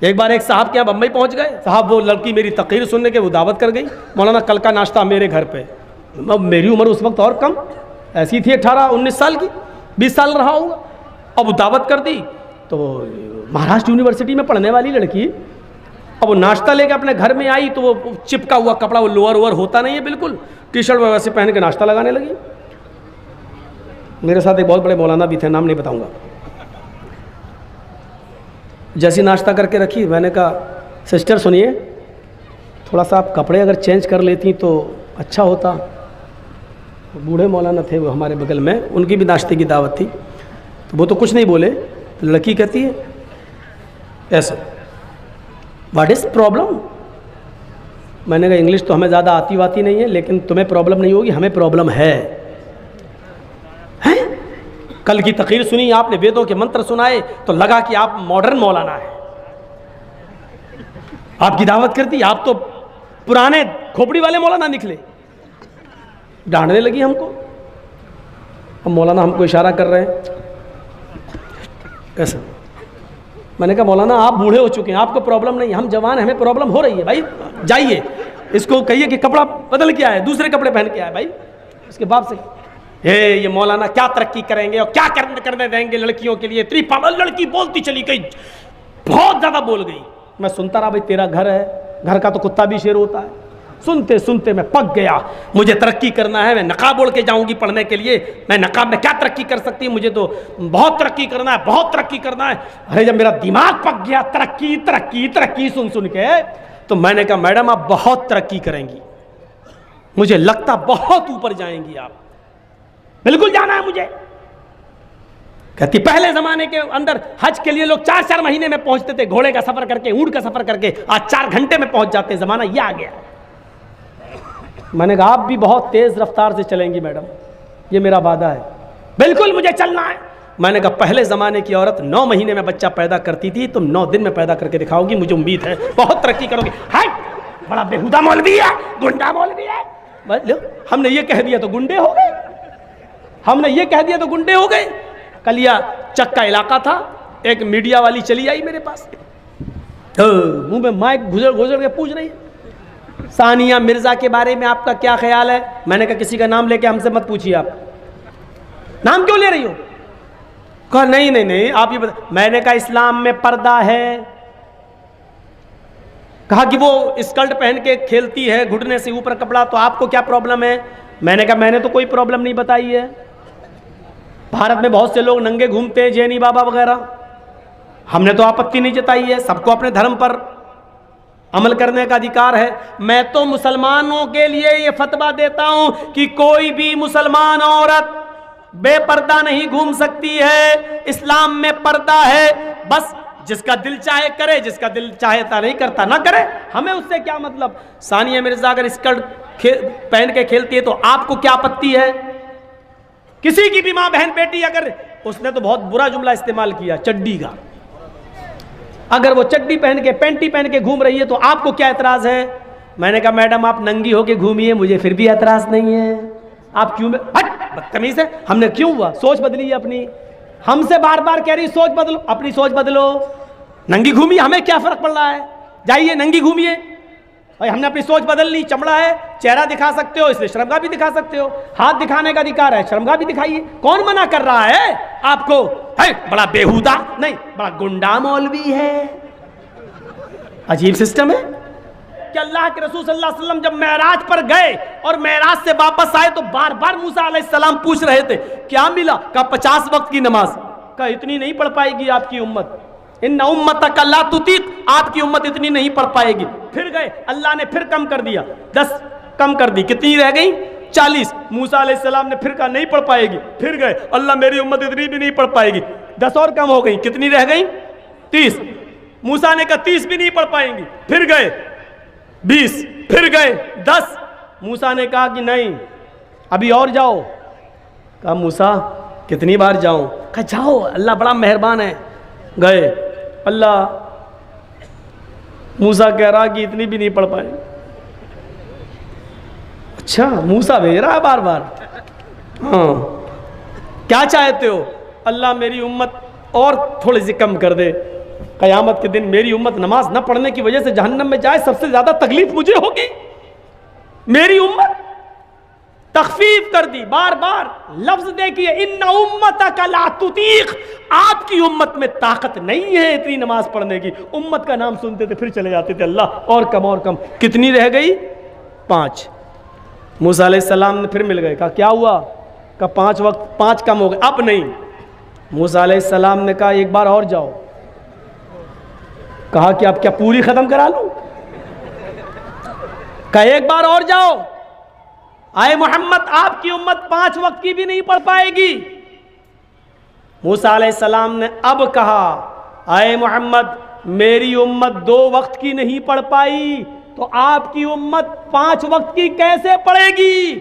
एक बार एक साहब के यहाँ बम्बई पहुँच गए। साहब वो लड़की मेरी तकरीर सुनने के वो दावत कर गई, मौलाना कल का नाश्ता मेरे घर पे। अब मेरी उम्र उस वक्त और कम ऐसी थी, 18-19 साल की, 20 साल रहा होगा। अब वो दावत कर दी तो महाराष्ट्र यूनिवर्सिटी में पढ़ने वाली लड़की, अब वो नाश्ता लेके अपने घर में आई तो वो चिपका हुआ कपड़ा, वो लोअर वोअर होता नहीं है बिल्कुल, टी शर्ट वैसे पहन के नाश्ता लगाने लगी। मेरे साथ एक बहुत बड़े मौलाना भी थे, नाम नहीं बताऊंगा। जैसी नाश्ता करके रखी, मैंने कहा सिस्टर सुनिए, थोड़ा सा आप कपड़े अगर चेंज कर लेती तो अच्छा होता। बूढ़े मौलाना थे वो हमारे बगल में, उनकी भी नाश्ते की दावत थी, तो वो तो कुछ नहीं बोले। तो लड़की कहती है ऐसा, व्हाट इज़ प्रॉब्लम? मैंने कहा इंग्लिश तो हमें ज़्यादा आती वाती नहीं है, लेकिन तुम्हें प्रॉब्लम नहीं होगी, हमें प्रॉब्लम है। कल की तकरीर सुनी आपने, वेदों के मंत्र सुनाए, तो लगा कि आप मॉडर्न मौलाना है। आपकी दावत करती, आप तो पुराने खोपड़ी वाले मौलाना निकले। डांटने लगी हमको। अब मौलाना हमको इशारा कर रहे हैं ऐसा। मैंने कहा मौलाना आप बूढ़े हो चुके हैं, आपको प्रॉब्लम नहीं, हम जवान हैं, हमें प्रॉब्लम हो रही है। भाई जाइए, इसको कहिए कि कपड़ा बदल के आए, दूसरे कपड़े पहन के आए। भाई उसके बाप से ये मौलाना क्या तरक्की करेंगे और क्या करने देंगे लड़कियों के लिए। इतनी पागल लड़की बोलती चली गई, बहुत ज़्यादा बोल गई। मैं सुनता रहा, भाई तेरा घर है, घर का तो कुत्ता भी शेर होता है। सुनते सुनते मैं पक गया, मुझे तरक्की करना है, मैं नकाब ओढ़ के जाऊंगी पढ़ने के लिए। मैं नकाब में क्या तरक्की कर सकती है, मुझे तो बहुत तरक्की करना है, बहुत तरक्की करना है। अरे जब मेरा दिमाग पक गया तरक्की तरक्की तरक्की सुन सुन के, तो मैंने कहा मैडम आप बहुत तरक्की करेंगी, मुझे लगता बहुत ऊपर जाएंगी आप, बिल्कुल जाना है मुझे। कहती पहले जमाने के अंदर हज के लिए लोग 4-4 महीने में पहुंचते थे, घोड़े का सफर करके, ऊंट का सफर करके। आज 4 घंटे में पहुंच जाते, जमाना ये आ गया। मैंने कहा आप भी बहुत तेज रफ्तार से चलेंगी मैडम, ये मेरा वादा है, बिल्कुल मुझे चलना है। मैंने कहा पहले जमाने की औरत 9 महीने में बच्चा पैदा करती थी, तुम 9 दिन में पैदा करके दिखाओगी, मुझे उम्मीद है बहुत तरक्की करोगी। हट, बड़ा बेहुदा मौलवी है, गुंडा मौलवी है। हमने ये कह दिया तो गुंडे हो गए, हमने ये कह दिया तो गुंडे हो गए। कलिया चक का इलाका था, एक मीडिया वाली चली आई मेरे पास, मुंह में माइक घुसड़ के पूछ रही है सानिया मिर्जा के बारे में आपका क्या ख्याल है। मैंने कहा किसी का नाम लेके हमसे मत पूछिए, आप नाम क्यों ले रही हो? कहा नहीं नहीं नहीं आप ये बता। मैंने कहा इस्लाम में पर्दा है। कहा कि वो स्कर्ट पहन के खेलती है, घुटने से ऊपर कपड़ा, तो आपको क्या प्रॉब्लम है? मैंने कहा मैंने तो कोई प्रॉब्लम नहीं बताई है। भारत में बहुत से लोग नंगे घूमते हैं, जैनी बाबा वगैरह, हमने तो आपत्ति नहीं जताई है। सबको अपने धर्म पर अमल करने का अधिकार है। मैं तो मुसलमानों के लिए ये फतवा देता हूं कि कोई भी मुसलमान औरत बेपर्दा नहीं घूम सकती है। इस्लाम में पर्दा है, बस जिसका दिल चाहे करे, जिसका दिल चाहता नहीं करता ना करे, हमें उससे क्या मतलब। सानिया मिर्जा अगर स्कर्ट पहन के खेलती है तो आपको क्या आपत्ति है? किसी की भी मां बहन बेटी अगर, उसने तो बहुत बुरा जुमला इस्तेमाल किया चड्डी का, अगर वो चड्डी पहन के पैंटी पहन के घूम रही है तो आपको क्या एतराज है? मैंने कहा मैडम आप नंगी होके घूमिए, मुझे फिर भी एतराज नहीं है। आप क्यों? हट बदतमीज है। हमने क्यों हुआ? सोच बदली है अपनी। हमसे बार बार कह रही सोच बदलो, अपनी सोच बदलो। नंगी घूमिए, हमें क्या फर्क पड़ रहा है, जाइए नंगी घूमिए। भाई हमने अपनी सोच बदल ली। चमड़ा है, चेहरा दिखा सकते हो, इसलिए शर्मगाह भी दिखा सकते हो। हाथ दिखाने का अधिकार है, शर्मगाह भी दिखाइए। कौन मना कर रहा है आपको? है बड़ा बेहुदा नहीं, बड़ा गुंडा मौलवी है। अजीब सिस्टम है कि अल्लाह के रसूल सल्लल्लाहु अलैहि वसल्लम जब मेराज पर गए और मेराज से वापस आए तो बार बार मूसा अलैहिस्सलाम पूछ रहे थे क्या मिला? कहा 50 वक्त की नमाज। कहा इतनी नहीं पढ़ पाएगी आपकी उम्मत, इन्ना उम्मतक ला तुतीक, आपकी उम्मत इतनी नहीं पढ़ पाएगी। फिर गए, अल्लाह ने फिर कम कर दिया, 10 कम कर दी, कितनी रह गई? 40। मूसा अलैहिस्सलाम ने फिर कहा नहीं पढ़ पाएगी। फिर गए, अल्लाह मेरी उम्मत इतनी भी नहीं पढ़ पाएगी, 10 और कम हो गई, कितनी रह गई? 30। मूसा ने कहा 30 भी नहीं पढ़ पाएंगी। फिर गए 20, फिर गए 10। मूसा ने कहा कि नहीं अभी और जाओ। कहा मूसा कितनी बार जाऊं? कहा जाओ, अल्लाह बड़ा मेहरबान है। गए, अल्लाह, मूसा कह रहा कि इतनी भी नहीं पढ़ पाए। अच्छा, मूसा भेज रहा है बार बार। हाँ, क्या चाहते हो? अल्लाह मेरी उम्मत और थोड़ी सी कम कर दे। क़यामत के दिन मेरी उम्मत नमाज न पढ़ने की वजह से जहन्नम में जाए, सबसे ज़्यादा तकलीफ मुझे होगी। मेरी उम्मत तखफीफ कर दी, बार बार लफ्ज देखिए, इन्ना उम्मतक ला तुतीक, आपकी उम्मत में ताकत नहीं है इतनी नमाज पढ़ने की। उम्मत का नाम सुनते थे फिर चले जाते थे, अल्लाह और कम और कम। कितनी रह गई? 5। मूसा अलैहिस्सलाम ने फिर मिल गए, कहा क्या हुआ? कहा 5 वक्त, 5 कम हो गए। अब नहीं। मूसा अलैहिस्सलाम ने कहा एक बार और जाओ। कहा कि अब क्या पूरी खत्म करा लूं? कहा एक बार और जाओ। आए मोहम्मद, आपकी उम्मत 5 वक्त की भी नहीं पढ़ पाएगी। मूसा अलैहिस्सलाम ने अब कहा, आए मोहम्मद, मेरी उम्मत 2 वक्त की नहीं पढ़ पाई तो आपकी उम्मत 5 वक्त की कैसे पढ़ेगी?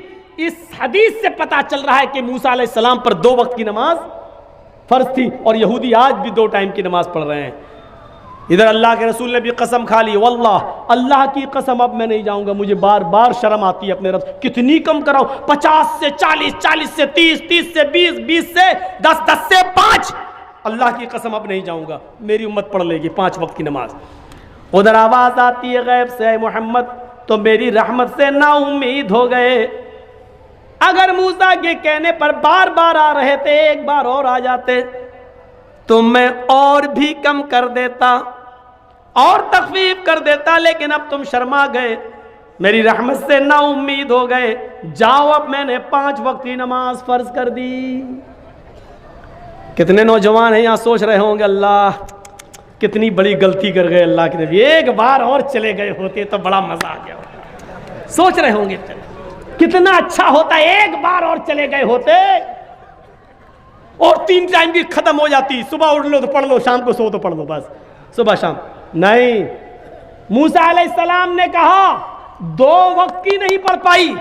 इस हदीस से पता चल रहा है कि मूसा अलैहिस्सलाम पर 2 वक्त की नमाज फर्ज थी, और यहूदी आज भी 2 टाइम की नमाज पढ़ रहे हैं। इधर अल्लाह के रसूल ने भी कसम खा ली, वल्लाह, अल्लाह की कसम अब मैं नहीं जाऊंगा, मुझे बार बार शर्म आती है अपने रब। कितनी कम कराऊं? 50 से 40, 40 से 30, 30 से 20, 20 से 10, 10 से 5। अल्लाह की कसम अब नहीं जाऊंगा, मेरी उम्मत पढ़ लेगी 5 वक्त की नमाज। उधर आवाज आती है गैब से, मोहम्मद तो मेरी रहमत से ना उम्मीद हो गए। अगर मूसा के कहने पर बार बार आ रहे थे, एक बार और आ जाते तो मैं और भी कम कर देता और तखफीफ कर देता, लेकिन अब तुम शर्मा गए, मेरी रहमत से ना उम्मीद हो गए। जाओ, अब मैंने 5 वक्त की नमाज फर्ज कर दी। कितने नौजवान हैं यहाँ सोच रहे होंगे, अल्लाह कितनी बड़ी गलती कर गए अल्लाह के नबी, एक बार और चले गए होते तो बड़ा मजा आ गया होता। सोच रहे होंगे कितना अच्छा होता, एक बार और चले गए होते और 3 टाइम की खत्म हो जाती। सुबह उठ लो तो पढ़ लो, शाम को सो तो पढ़ लो, बस सुबह शाम। नहीं, मूसा अलैहिस्सलाम ने कहा 2 वक्त की नहीं पढ़ पाई।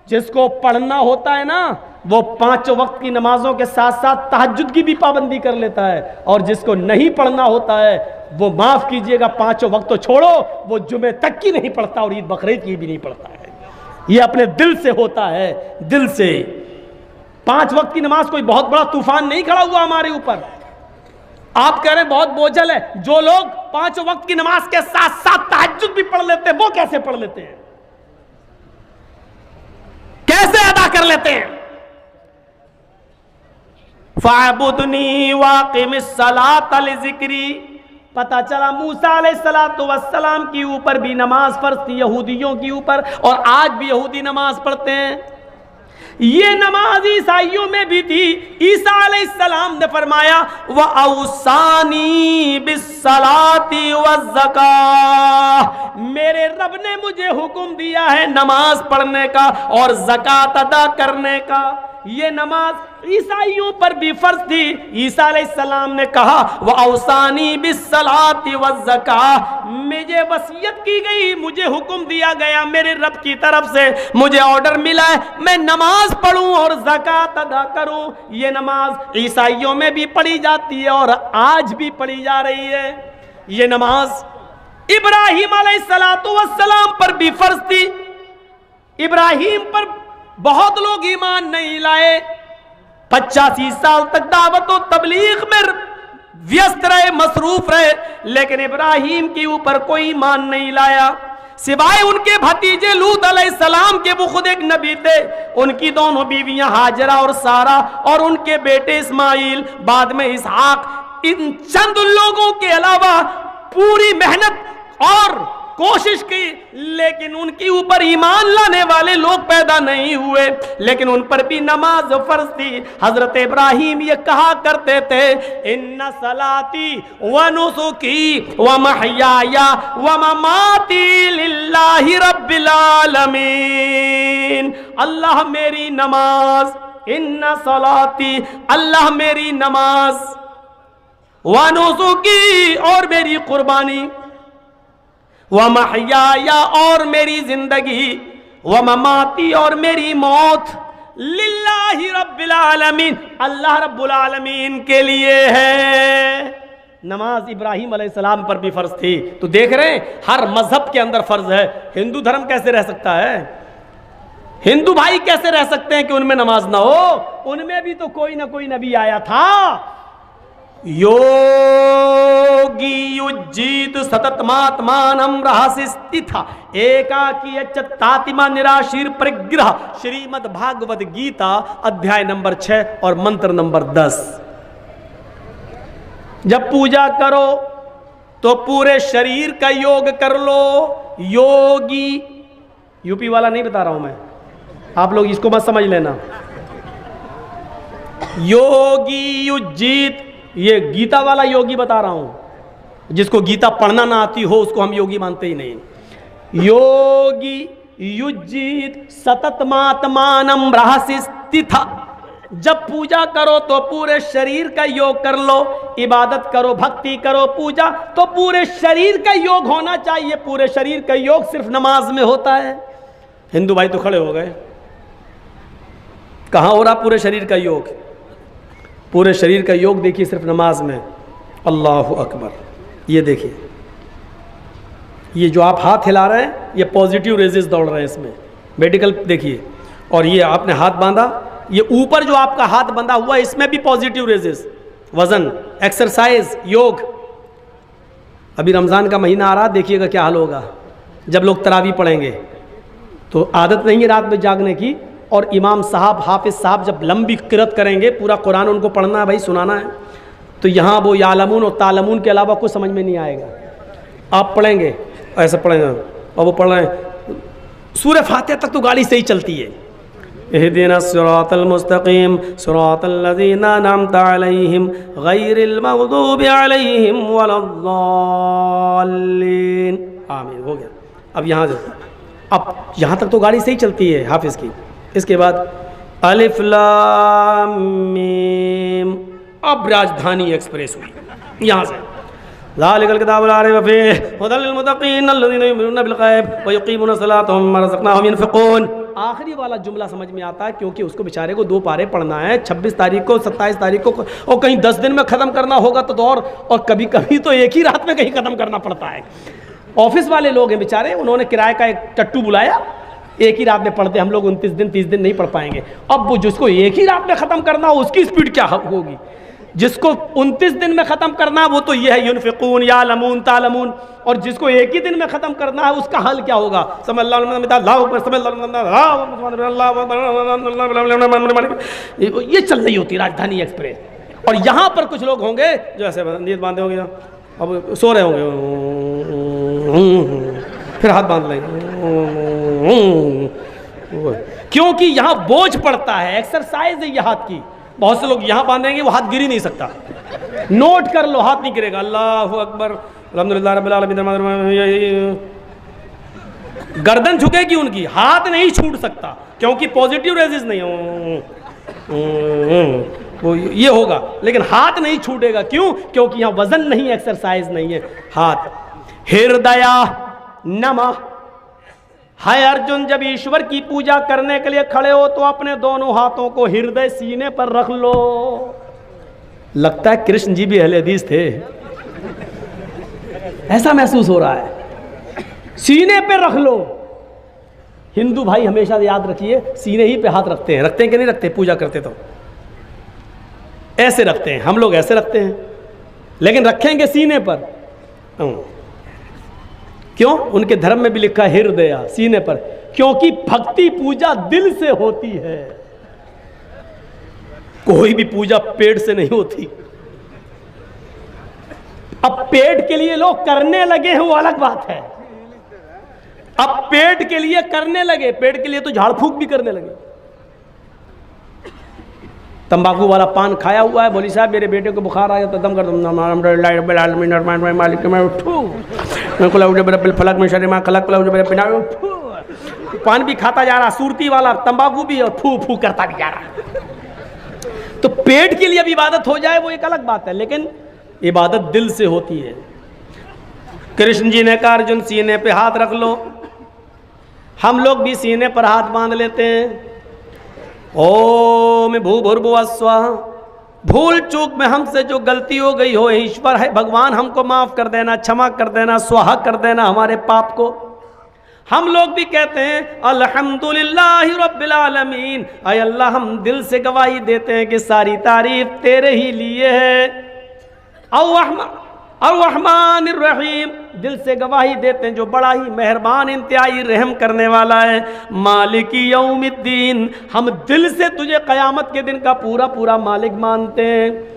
जिसको पढ़ना होता है ना, वो 5 वक्त की नमाजों के साथ साथ तहज्जुद की भी पाबंदी कर लेता है, और जिसको नहीं पढ़ना होता है वो माफ कीजिएगा 5 वक्त तो छोड़ो, वो जुमे तक की नहीं पढ़ता और ईद बकरीद की भी नहीं पढ़ता है। ये अपने दिल से होता है, दिल से। 5 वक्त की नमाज कोई बहुत बड़ा तूफान नहीं खड़ा हुआ हमारे ऊपर। आप कह रहे बहुत बोझल है। जो लोग 5 वक्त की नमाज के साथ साथ तहज्जुद भी पढ़ लेते हैं, वो कैसे पढ़ लेते हैं, कैसे अदा कर लेते हैं? फ़अब्दुनी वाक़िमिस सलात लिज़िक्री। पता चला मूसा अलैहिस्सलातु वस्सलाम के ऊपर भी नमाज फर्ज थी, यहूदियों के ऊपर, और आज भी यहूदी नमाज पढ़ते हैं। ये नमाज ईसाइयों में भी थी। ईसा अलैहिस्सलाम ने फरमाया, व औसानी बिस्सलाती वज़्ज़काह, मेरे रब ने मुझे हुक्म दिया है नमाज पढ़ने का और ज़कात अदा करने का। ये नमाज ईसाइयों पर भी फर्ज थी। ईसा अलैहिस्सलाम ने कहा, व औसानी बिस्सलाती वज़्ज़काह, मुझे वसीयत की गई, मुझे हुक्म दिया गया मेरे रब की तरफ से, मुझे ऑर्डर मिला है मैं नमाज पढ़ूं और ज़कात अदा करूं। ये नमाज ईसाइयों में भी पढ़ी जाती है और आज भी पढ़ी जा रही है। ये नमाज इब्राहीम अलैहिस्सलातु वस्सलाम पर भी फर्ज थी। इब्राहीम पर बहुत लोग ईमान नहीं लाए, 85 साल तक दावत और तबलीग में व्यस्त रहे, मसरूफ रहे, लेकिन इब्राहीम के ऊपर कोई ईमान नहीं लाया सिवाय उनके भतीजे लूत अलैहिस्सलाम के। वो खुद एक नबी थे। उनकी दोनों बीवियां हाजरा और सारा, और उनके बेटे इस्माइल, बाद में इसहाक। इन चंद लोगों के अलावा पूरी मेहनत और कोशिश की, लेकिन उनके ऊपर ईमान लाने वाले लोग पैदा नहीं हुए, लेकिन उन पर भी नमाज फर्ज थी। हजरत इब्राहीम ये कहा करते थे, इन्ना सलाती व नुसुकी व महयाया व ममाती लिल्लाहि रब्बिल आलमीन। अल्लाह मेरी नमाज, इन्ना सलाती, अल्लाह मेरी नमाज, व नुसुकी, और मेरी कुर्बानी, व महयाया, और मेरी जिंदगी, व ममाती, और मेरी मौत, लिल्लाहि रब्बिल आलमीन, अल्लाह रब्बुल आलमीन के लिए है। नमाज इब्राहीम अलैहिस्सलाम पर भी फर्ज थी। तो देख रहे हैं हर मजहब के अंदर फर्ज है। हिंदू धर्म कैसे रह सकता है? हिंदू भाई कैसे रह सकते हैं कि उनमें नमाज ना हो? उनमें भी तो कोई ना कोई नबी आया था। योगी युज्जीत सततमात्मानं रहस्य स्थिता एकाकी तातिमा निराशीर परिग्रह। श्रीमद् भागवत गीता अध्याय नंबर 6 और मंत्र नंबर 10। जब पूजा करो तो पूरे शरीर का योग कर लो। योगी, यूपी वाला नहीं बता रहा हूं मैं, आप लोग इसको मत समझ लेना। योगी युज्जीत, ये गीता वाला योगी बता रहा हूं। जिसको गीता पढ़ना ना आती हो उसको हम योगी मानते ही नहीं। योगी युज्जीत सततमात्मानं रहस्य स्थिता। जब पूजा करो तो पूरे शरीर का योग कर लो। इबादत करो, भक्ति करो, पूजा तो पूरे शरीर का योग होना चाहिए। पूरे शरीर का योग सिर्फ नमाज में होता है। हिंदू भाई तो खड़े हो गए, कहां हो रहा पूरे शरीर का योग? पूरे शरीर का योग देखिए सिर्फ नमाज में। अल्लाहु अकबर। ये देखिए, ये जो आप हाथ हिला रहे हैं ये पॉजिटिव रेजेस दौड़ रहे हैं इसमें, मेडिकल देखिए। और ये आपने हाथ बांधा, ये ऊपर जो आपका हाथ बंधा हुआ है इसमें भी पॉजिटिव रेजेस। वजन, एक्सरसाइज, योग। अभी रमज़ान का महीना आ रहा, देखिएगा क्या हाल होगा जब लोग तरावी पढ़ेंगे। तो आदत नहीं है रात में जागने की, और इमाम साहब, हाफिज साहब जब लंबी किरत करेंगे, पूरा कुरान उनको पढ़ना है भाई, सुनाना है, तो यहाँ वो यालमून और तालमून के अलावा कुछ समझ में नहीं आएगा। आप पढ़ेंगे, ऐसे पढ़ेंगे, और वो पढ़ रहे हैं सूरह फातिहा तक तो गाड़ी सही चलती है। इहदिना सिरातल मुस्तकीम सिरातल लज़ीना अनअमता अलैहिम गैरिल मग़दूबि अलैहिम वलद्दाल्लीन। आमीन, हो गया। अब यहाँ से, अब यहाँ तक तो गाड़ी सही चलती है हाफिज़ की। इसके बाद अलिफ लाम मीम। अब राजधानी एक्सप्रेस हुई यहाँ से। ज़ालिकल किताबु ला रैब फ़ीहि हुदल लिल मुत्तक़ीन अल्लज़ीना युमिनूना बिल गैब व युक़ीमूना स-सलाता व मिम्मा रज़क़नाहुम यunफ़िक़ून। आखिरी वाला जुमला समझ में आता है क्योंकि उसको बेचारे को 2 पारे पढ़ना है, 26 तारीख को, 27 तारीख को, और कहीं 10 दिन में ख़त्म करना होगा तो और कभी कभी तो एक ही रात में कहीं ख़त्म करना पड़ता है। ऑफिस वाले लोग हैं बेचारे, उन्होंने किराए का एक टट्टू बुलाया, एक ही रात में पढ़ते। हम लोग 29 दिन 30 दिन नहीं पढ़ पाएंगे। अब वो जिसको एक ही रात में ख़त्म करना हो उसकी स्पीड क्या होगी? जिसको 29 दिन में ख़त्म करना वो तो ये है युनफ़िक़ून, यालमून, तालमून। और जिसको एक ही दिन में ख़त्म करना है उसका हल क्या होगा? ये चल रही होती राजधानी एक्सप्रेस। और यहाँ पर कुछ लोग होंगे जो ऐसे नींद बांधे होंगे, अब सो रहे होंगे, फिर हाथ बांध लेंगे, क्योंकि यहाँ बोझ पड़ता है। एक्सरसाइज है ये हाथ की। बहुत से लोग यहाँ बांधेंगे, वो हाथ गिर ही नहीं सकता। नोट कर लो, हाथ नहीं गिरेगा। अल्लाहु अकबर, अल्हम्दुलिल्लाह रब्बिल आलमीन। गर्दन झुकेगी उनकी, हाथ नहीं छूट सकता क्योंकि पॉजिटिव रेजिस नहीं वो ये होगा, लेकिन हाथ नहीं छूटेगा। क्यों? क्योंकि यहाँ वजन नहीं, एक्सरसाइज नहीं है। हाथ हृदय नमः। हाय अर्जुन, जब ईश्वर की पूजा करने के लिए खड़े हो तो अपने दोनों हाथों को हृदय सीने पर रख लो। लगता है कृष्ण जी भी अहले हदीस थे, ऐसा महसूस हो रहा है। सीने पे रख लो। हिंदू भाई हमेशा याद रखिए, सीने ही पे हाथ रखते हैं। रखते हैं कि नहीं रखते? पूजा करते तो ऐसे रखते हैं, हम लोग ऐसे रखते हैं, लेकिन रखेंगे सीने पर। क्यों? उनके धर्म में भी लिखा है हृदय, सीने पर, क्योंकि भक्ति पूजा दिल से होती है। कोई भी पूजा पेट से नहीं होती। अब पेट के लिए लोग करने लगे हैं वो अलग बात है। अब पेट के लिए करने लगे, पेट के लिए तो झाड़ फूक भी करने लगे। तंबाकू वाला पान खाया हुआ है, बोली साहब मेरे बेटे को बुखार आया तो दम कर पान भी खाता जा रहा, सूरती वाला तंबाकू भी, और फू फू करता भी जा रहा। तो पेट के लिए अब इबादत हो जाए वो एक अलग बात है, लेकिन इबादत दिल से होती है। कृष्ण जी ने कहा अर्जुन सीने पे हाथ रख लो। हम लोग भी सीने पर हाथ बांध लेते हैं। ओम भूर्भुवः स्वः। भूल चूक में हमसे जो गलती हो गई हो, ईश्वर है भगवान हमको माफ कर देना, क्षमा कर देना, स्वाहा कर देना हमारे पाप को। हम लोग भी कहते हैं अल्हम्दुलिल्लाहि रब्बिल आलमीन। अय अल्लाह, हम दिल से गवाही देते हैं कि सारी तारीफ तेरे ही लिए है। अर्रहमान रहीम, दिल से गवाही देते हैं जो बड़ा ही मेहरबान इंतहाई रहम करने वाला है। मालिकी यौमिद्दीन, हम दिल से तुझे क़यामत के दिन का पूरा पूरा मालिक मानते हैं।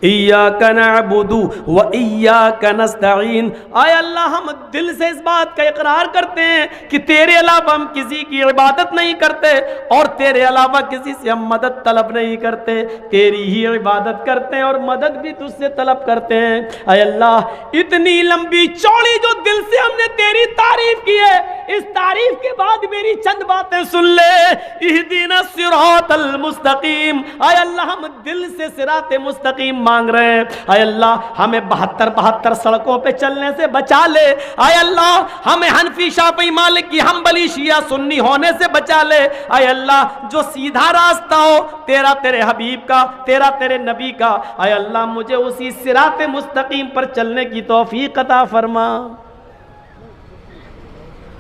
इय्याका नअबुदु व इय्याका नस्तईन, आय अल्लाह हम दिल से इस बात का इकरार करते हैं कि तेरे अलावा हम किसी की इबादत नहीं करते और तेरे अलावा किसी से हम मदद तलब नहीं करते, तेरी ही इबादत करते हैं और मदद भी तुझसे तलब करते हैं। आय अल्लाह इतनी लंबी चौड़ी जो दिल से हमने तेरी तारीफ की है, इस तारीफ के बाद मेरी चंद बातें सुन ले। इहदिना सिरातल मुस्तकीम, आय अल्लाह हम दिल से सिराते मुस्तकीम मांग रहे हैं। आय अल्लाह हमें 72 सड़कों पे चलने से बचा ले। आय अल्लाह हमें हनफी, शाफी, मालिकी, हम्बली, शिया, सुन्नी होने से बचा ले। आय अल्लाह जो सीधा रास्ता हो तेरा, तेरे हबीब का, तेरा तेरे नबी का, आय अल्लाह मुझे उसी सिराते मुस्तकीम पर चलने की तौफीक अता फरमा।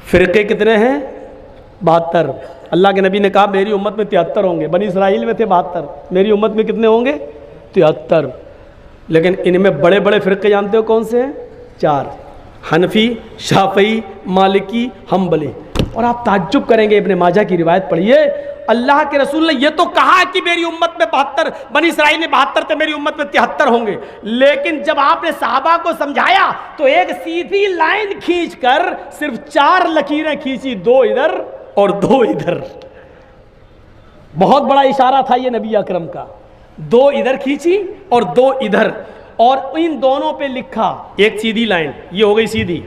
फिरके कितने हैं? 72। अल्लाह के नबी ने कहा मेरी उम्मत में 73 होंगे। बनी इसराइल में थे 72, मेरी उम्मत में कितने होंगे? 73। लेकिन इनमें बड़े बड़े फिरके जानते हो कौन से हैं? 4, हनफी, शाफई, मालिकी, हम्बली। और आप ताज्जुब करेंगे, इब्ने माजा की रिवायत पढ़िए, अल्लाह के रसूल ने यह तो कहा कि मेरी उम्मत में 72, बनी इसराइल में 72 थे, मेरी उम्मत में 73 होंगे। लेकिन जब आपने सहाबा को समझाया तो एक सीधी लाइन खींचकर सिर्फ 4 लकीरें खींची, 2 इधर और 2 इधर। बहुत बड़ा इशारा था ये नबी अकरम का। 2 इधर खींची और 2 इधर, और इन दोनों पे लिखा एक सीधी लाइन, ये हो गई सीधी,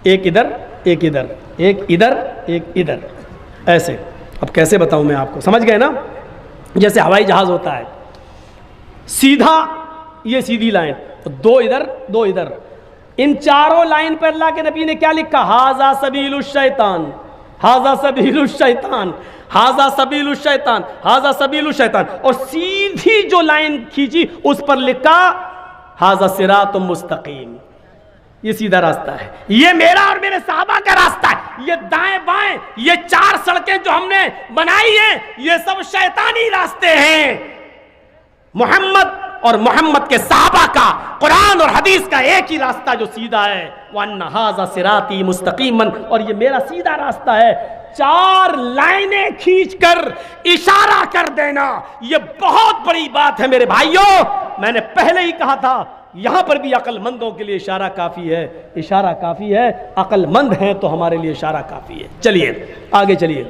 एक इधर एक इधर, एक इधर एक इधर, ऐसे। अब कैसे बताऊं मैं आपको, समझ गए ना? जैसे हवाई जहाज होता है, सीधा ये सीधी लाइन, 2 इधर 2 इधर। इन चारों लाइन पर अल्लाह के नबी ने क्या लिखा? हाजा सबीलुश शैतान, हाजा सबीलुश शैतान, हाजा सबीलुश शैतान, हाजा सबीलुश शैतान। और सीधी जो लाइन खींची उस पर लिखा हाजा सिरातुम मुस्तकीम, ये सीधा रास्ता है, ये मेरा और मेरे साहबा का रास्ता है। ये दाएं बाएं, ये 4 सड़कें जो हमने बनाई हैं, ये सब शैतानी रास्ते हैं। मोहम्मद और मोहम्मद के साहबा का, कुरान और हदीस का एक ही रास्ता जो सीधा है, वन्ना हाजा सिराती मुस्तकीमन, और ये मेरा सीधा रास्ता है। 4 लाइनें खींचकर इशारा कर देना, यह बहुत बड़ी बात है मेरे भाइयों। मैंने पहले ही कहा था, यहां पर भी अक्लमंदों के लिए इशारा काफी है, इशारा काफी है। अक्लमंद हैं तो हमारे लिए इशारा काफी है। चलिए आगे चलिए।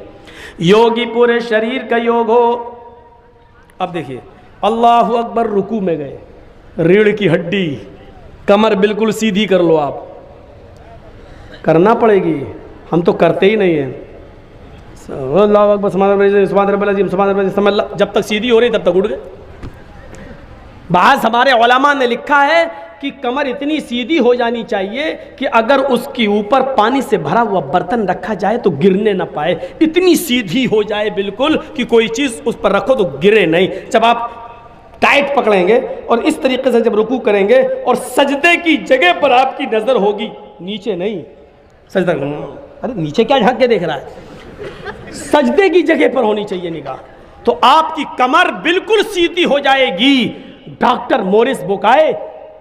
योगी पूरे शरीर का योग हो। अब देखिए, अल्लाहु अकबर, रुकू में गए, रीढ़ की हड्डी, कमर बिल्कुल सीधी कर लो। आप करना पड़ेगी, हम तो करते ही नहीं हैं। अल्लाहु अकबर, जब तक सीधी हो रही तब तक उठ गए। बाज़ हमारे उलमा ने लिखा है कि कमर इतनी सीधी हो जानी चाहिए कि अगर उसके ऊपर पानी से भरा हुआ बर्तन रखा जाए तो गिरने ना पाए, इतनी सीधी हो जाए बिल्कुल कि कोई चीज़ उस पर रखो तो गिरे नहीं। जब आप टाइट पकड़ेंगे और इस तरीके से जब रुकू करेंगे और सजदे की जगह पर आपकी नज़र होगी, नीचे नहीं। सजदा, अरे नीचे क्या झांक के देख रहा है? सजदे की जगह पर होनी चाहिए निगाह, तो आपकी कमर बिल्कुल सीधी हो जाएगी। डॉक्टर मोरिस बुकाए,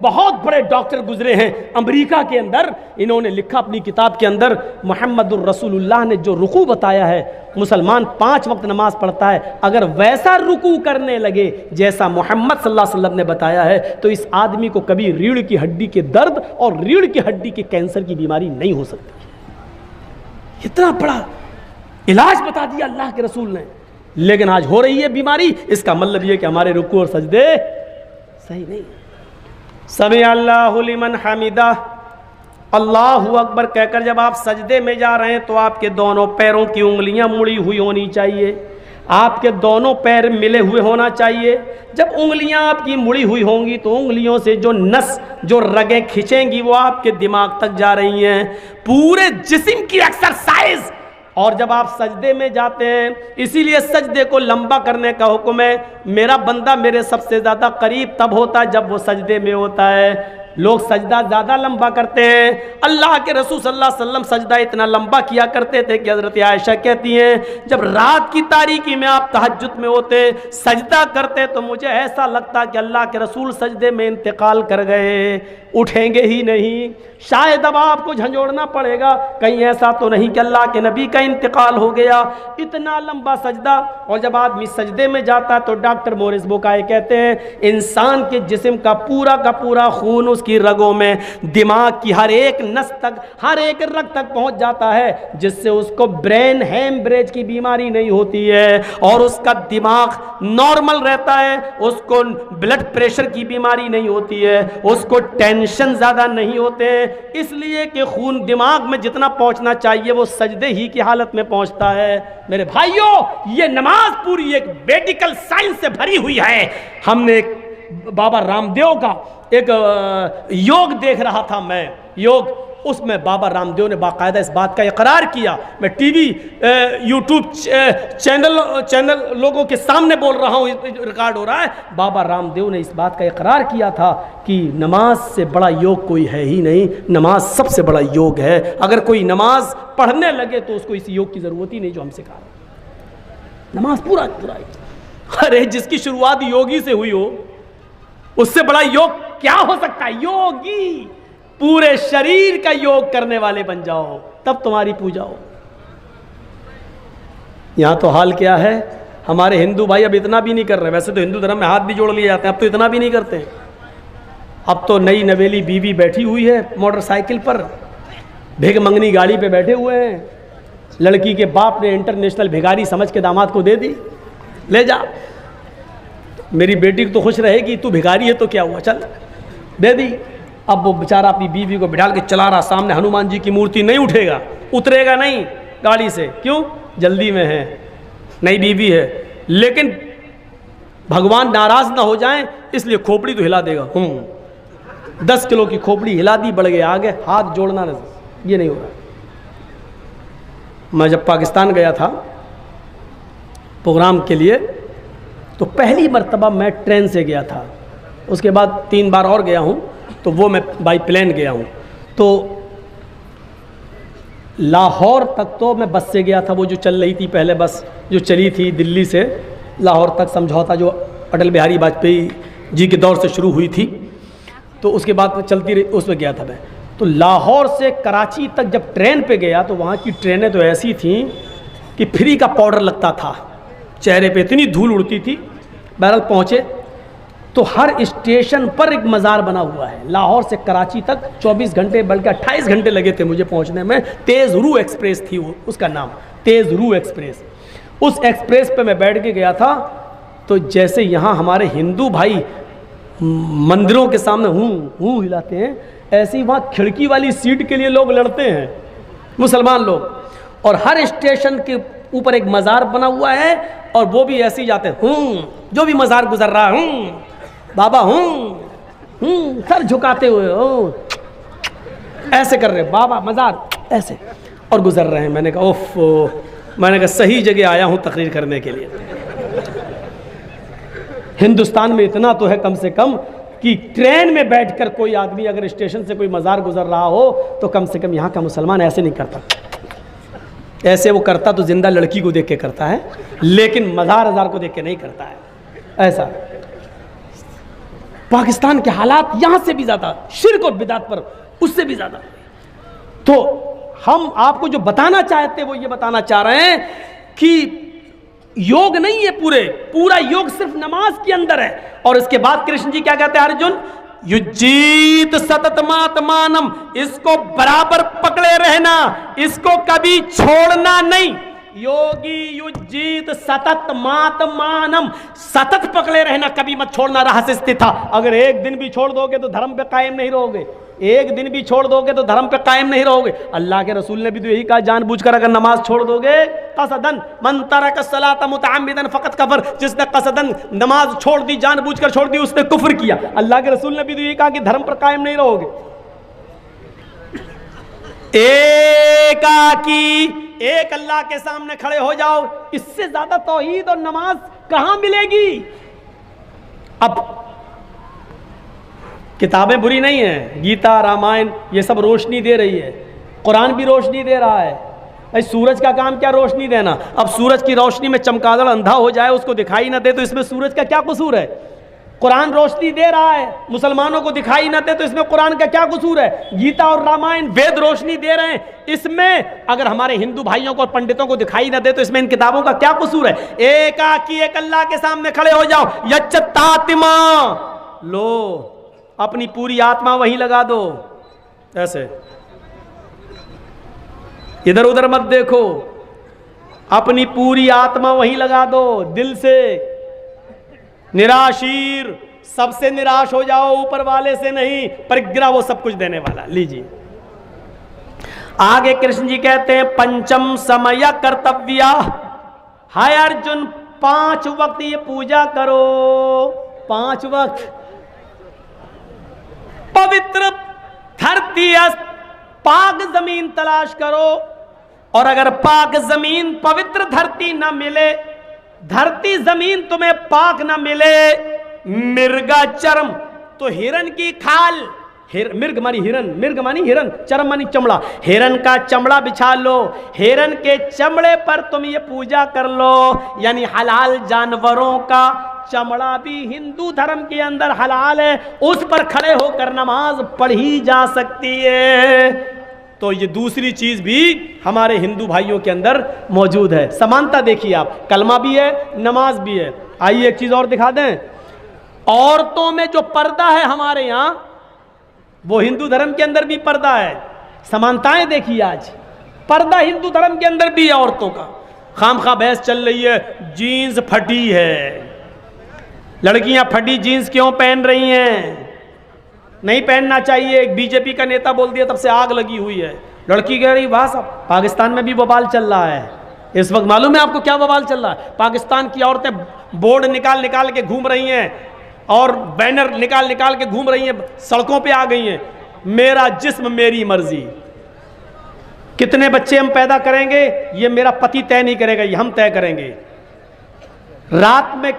बहुत बड़े डॉक्टर गुजरे हैं अमेरिका के अंदर, इन्होंने लिखा अपनी किताब के अंदर, मोहम्मदुर रसूलुल्लाह ने जो रुकू बताया है, मुसलमान 5 वक्त नमाज पढ़ता है, अगर वैसा रुकू करने लगे जैसा मोहम्मद सल्लल्लाहु अलैहि वसल्लम ने बताया है, तो इस आदमी को कभी रीढ़ की हड्डी के दर्द और रीढ़ की हड्डी के कैंसर की बीमारी नहीं हो सकती। इतना बड़ा इलाज बता दिया अल्लाह के रसूल ने। लेकिन आज हो रही है बीमारी, इसका मतलब यह कि हमारे रुकू और सजदे सही नहीं। समी अल्लाहु लिमन हमिदा, अल्लाहु अकबर कहकर जब आप सजदे में जा रहे हैं तो आपके दोनों पैरों की उंगलियां मुड़ी हुई होनी चाहिए, आपके दोनों पैर मिले हुए होना चाहिए। जब उंगलियां आपकी मुड़ी हुई होंगी तो उंगलियों से जो नस, जो रगें खिंचेंगी वो आपके दिमाग तक जा रही हैं, पूरे जिस्म की एक्सरसाइज। और जब आप सजदे में जाते हैं, इसीलिए सजदे को लंबा करने का हुक्म है। मेरा बंदा मेरे सबसे ज़्यादा करीब तब होता है जब वो सजदे में होता है। लोग सजदा ज़्यादा लंबा करते हैं। अल्लाह के रसूल सल्लल्लाहु अलैहि वसल्लम सजदा इतना लंबा किया करते थे कि हज़रत आयशा कहती हैं जब रात की तारीकी में आप तहज्जुद में होते, सजदा करते, तो मुझे ऐसा लगता कि अल्लाह के रसूल सजदे में इंतकाल कर गए, उठेंगे ही नहीं। शायद अब आपको झंझोड़ना पड़ेगा, कहीं ऐसा तो नहीं कि अल्लाह के नबी का इंतकाल हो गया। इतना लंबा सजदा, और जब आदमी सजदे में जाता है तो डॉक्टर मोरिस बुकाई कहते हैं इंसान के जिस्म का पूरा खून उसकी रगों में, दिमाग की हर एक नस तक, हर एक रग तक पहुंच जाता है, जिससे उसको ब्रेन हेमरेज की बीमारी नहीं होती है और उसका दिमाग नॉर्मल रहता है, उसको ब्लड प्रेशर की बीमारी नहीं होती है, उसको टेंशन ज़्यादा नहीं होते, इसलिए कि खून दिमाग में जितना पहुंचना चाहिए वो सजदे ही की हालत में पहुंचता है। मेरे भाइयों, ये नमाज पूरी एक मेडिकल साइंस से भरी हुई है। हमने एक बाबा रामदेव का एक योग देख रहा था मैं, योग, उसमें बाबा रामदेव ने बाकायदा इस बात का इकरार किया। मैं टीवी यूट्यूब चैनल लोगों के सामने बोल रहा हूँ, रिकॉर्ड हो रहा है। बाबा रामदेव ने इस बात का इकरार किया था कि नमाज से बड़ा योग कोई है ही नहीं, नमाज सबसे बड़ा योग है। अगर कोई नमाज पढ़ने लगे तो उसको इस योग की ज़रूरत ही नहीं जो हम सिखा रहे हैं। नमाज पूरा अरे जिसकी शुरुआत योगी से हुई हो, उससे बड़ा योग क्या हो सकता है? योगी, पूरे शरीर का योग करने वाले बन जाओ, तब तुम्हारी पूजा हो। यहां तो हाल क्या है, हमारे हिंदू भाई अब इतना भी नहीं कर रहे। वैसे तो हिंदू धर्म में हाथ भी जोड़ लिए जाते हैं, अब तो इतना भी नहीं करते हैं। अब तो नई नवेली बीवी बैठी हुई है मोटरसाइकिल पर, भिग मंगनी गाड़ी पे बैठे हुए हैं, लड़की के बाप ने इंटरनेशनल भिखारी समझ के दामाद को दे दी, ले जा, मेरी बेटी तो खुश रहेगी, तू भिखारी है तो क्या हुआ, चल दे दी। अब वो बेचारा अपनी बीवी को बिठाल के चला रहा, सामने हनुमान जी की मूर्ति, नहीं उठेगा, उतरेगा नहीं गाड़ी से, क्यों? जल्दी में है, नई बीवी है। लेकिन भगवान नाराज ना हो जाएं इसलिए खोपड़ी तो हिला देगा। 10 किलो की खोपड़ी हिला दी, बढ़ गए आगे, हाथ जोड़ना नहीं, ये नहीं हो रहा। मैं जब पाकिस्तान गया था प्रोग्राम के लिए, तो पहली मर्तबा मैं ट्रेन से गया था, उसके बाद 3 बार और गया हूँ, तो वो मैं बाई प्लेन गया हूँ। तो लाहौर तक तो मैं बस से गया था, वो जो चल रही थी पहले बस जो चली थी दिल्ली से लाहौर तक, समझौता जो अटल बिहारी वाजपेयी जी के दौर से शुरू हुई थी, तो उसके बाद चलती रही, उसमें गया था मैं। तो लाहौर से कराची तक जब ट्रेन पे गया तो वहाँ की ट्रेनें तो ऐसी थीं कि फ्री का पाउडर लगता था चेहरे पे, इतनी धूल उड़ती थी। बहरहाल पहुँचे तो हर स्टेशन पर एक मज़ार बना हुआ है। लाहौर से कराची तक 24 घंटे बल्कि 28 घंटे लगे थे मुझे पहुंचने में। तेज़ रू एक्सप्रेस थी वो, उसका नाम तेज़ रू एक्सप्रेस। उस एक्सप्रेस पे मैं बैठ के गया था, तो जैसे यहाँ हमारे हिंदू भाई मंदिरों के सामने हूँ हिलाते हैं, ऐसे ही वहाँ खिड़की वाली सीट के लिए लोग लड़ते हैं मुसलमान लोग। और हर स्टेशन के ऊपर एक मज़ार बना हुआ है, और वो भी ऐसे ही जाते हैं, जो भी मज़ार गुजर रहा है, बाबा सर झुकाते हुए ऐसे कर रहे, बाबा मज़ार ऐसे, और गुजर रहे हैं। मैंने कहा ओफ, मैंने कहा सही जगह आया हूँ तकरीर करने के लिए। हिंदुस्तान में इतना तो है कम से कम कि ट्रेन में बैठकर कोई आदमी अगर स्टेशन से कोई मज़ार गुजर रहा हो तो कम से कम यहाँ का मुसलमान ऐसे नहीं करता। ऐसे वो करता तो जिंदा लड़की को देख के करता है, लेकिन मज़ार को देख के नहीं करता है। ऐसा पाकिस्तान के हालात यहाँ से भी ज़्यादा शिर्क और बिदात पर, उससे भी ज़्यादा। तो हम आपको जो बताना चाहते हैं वो ये बताना चाह रहे हैं कि योग नहीं है, पूरा योग सिर्फ नमाज के अंदर है। और इसके बाद कृष्ण जी क्या कहते हैं, अर्जुन युजीत सततमात्मानम, इसको बराबर पकड़े रहना, इसको कभी छोड़ना नहीं। योगी युजीत सततमात्मानम, सतत पकड़े रहना, कभी मत छोड़ना, रहस्य स्थित था। अगर एक दिन भी छोड़ दोगे तो धर्म पे कायम नहीं रहोगे, एक दिन भी छोड़ दोगे तो धर्म पे कायम नहीं रहोगे। अल्लाह के रसूल ने भी तो यही कहा, जानबूझकर अगर नमाज छोड़ दोगे, कसदन मन तरक सलात मुतअम्मिदन फकत कफर, जिसने कसदन नमाज छोड़ दी, जानबूझकर छोड़ दी, उसने कुफ्र किया। अल्लाह के रसूल ने भी तो यही कहा कि धर्म पर कायम नहीं रहोगे। एक अल्लाह के सामने खड़े हो जाओ, इससे ज्यादा तौहीद और नमाज कहां मिलेगी। अब किताबें बुरी नहीं हैं, गीता रामायण ये सब रोशनी दे रही है, कुरान भी रोशनी दे रहा है। भाई सूरज का काम क्या रोशनी देना? अब सूरज की रोशनी में चमगादड़ अंधा हो जाए, उसको दिखाई ना दे, तो इसमें सूरज का क्या कसूर है? कुरान रोशनी दे रहा है, मुसलमानों को दिखाई ना दे, तो इसमें कुरान का क्या कसूर है? गीता और रामायण वेद रोशनी दे रहे हैं, इसमें अगर हमारे हिंदू भाइयों को और पंडितों को दिखाई ना दे, तो इसमें इन किताबों का क्या कसूर है? एक अल्लाह के सामने खड़े हो जाओ, यच्चतातिमा लो, अपनी पूरी आत्मा वहीं लगा दो, ऐसे इधर उधर मत देखो, अपनी पूरी आत्मा वहीं लगा दो, दिल से निराशीर, सबसे निराश हो जाओ, ऊपर वाले से नहीं, परिग्रह वो सब कुछ देने वाला। लीजिए आगे कृष्ण जी कहते हैं पंचम समय कर्तव्य, हाय अर्जुन 5 वक्त ये पूजा करो, 5 वक्त। पवित्र धरती पाक जमीन तलाश करो, और अगर पाक जमीन पवित्र धरती ना मिले, धरती जमीन तुम्हें पाक ना मिले, मिर्गा चर्म, तो हिरन की खाल, मिर्ग मानी हिरन, मिर्ग मानी हिरन, चर्म मानी चमड़ा, हिरन का चमड़ा बिछा लो, हिरन के चमड़े पर तुम ये पूजा कर लो, यानी हलाल जानवरों का चमड़ा भी हिंदू धर्म के अंदर हलाल है, उस पर खड़े होकर नमाज पढ़ी जा सकती है। तो ये दूसरी चीज भी हमारे हिंदू भाइयों के अंदर मौजूद है। समानता देखिए आप, कलमा भी है, नमाज भी है। आइए एक चीज और दिखा दें, औरतों में जो पर्दा है हमारे यहाँ, वो हिंदू धर्म के अंदर भी पर्दा है। समानताएं देखिए, आज पर्दा हिंदू धर्म के अंदर भी है औरतों का। खामखा बहस चल रही है, जीन्स फटी है, लड़कियां फटी जीन्स क्यों पहन रही हैं? नहीं पहनना चाहिए। एक बीजेपी का नेता बोल दिया, तब से आग लगी हुई है। लड़की कह रही वाह साहब, पाकिस्तान में भी बवाल चल रहा है इस वक्त। मालूम है आपको क्या बवाल चल रहा है? पाकिस्तान की औरतें बोर्ड निकाल के घूम रही हैं और बैनर निकाल के घूम रही हैं, सड़कों पे आ गई हैं, मेरा जिस्म मेरी मर्जी। कितने बच्चे हम पैदा करेंगे ये मेरा पति तय नहीं करेगा, ये हम तय करेंगे। रात में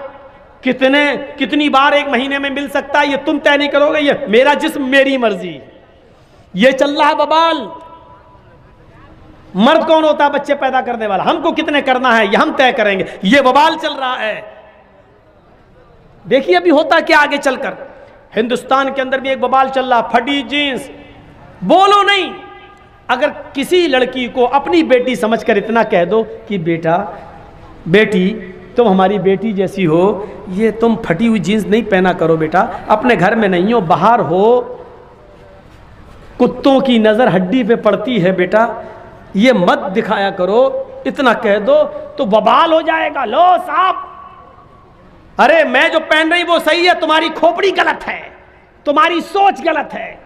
कितनी बार एक महीने में मिल सकता है ये तुम तय नहीं करोगे, ये मेरा जिस्म मेरी मर्जी। ये चल रहा है बवाल। मर्द कौन होता है बच्चे पैदा करने वाला? हमको कितने करना है ये हम तय करेंगे, ये बवाल चल रहा है। देखिए अभी होता क्या आगे चलकर। हिंदुस्तान के अंदर भी एक बवाल चल रहा, फटी जींस। बोलो नहीं, अगर किसी लड़की को अपनी बेटी समझकर इतना कह दो कि बेटा बेटी तुम हमारी बेटी जैसी हो, ये तुम फटी हुई जीन्स नहीं पहना करो बेटा, अपने घर में नहीं हो बाहर हो, कुत्तों की नजर हड्डी पे पड़ती है बेटा, ये मत दिखाया करो, इतना कह दो तो बवाल हो जाएगा। लो साहब, अरे मैं जो पहन रही वो सही है, तुम्हारी खोपड़ी गलत है, तुम्हारी सोच गलत है।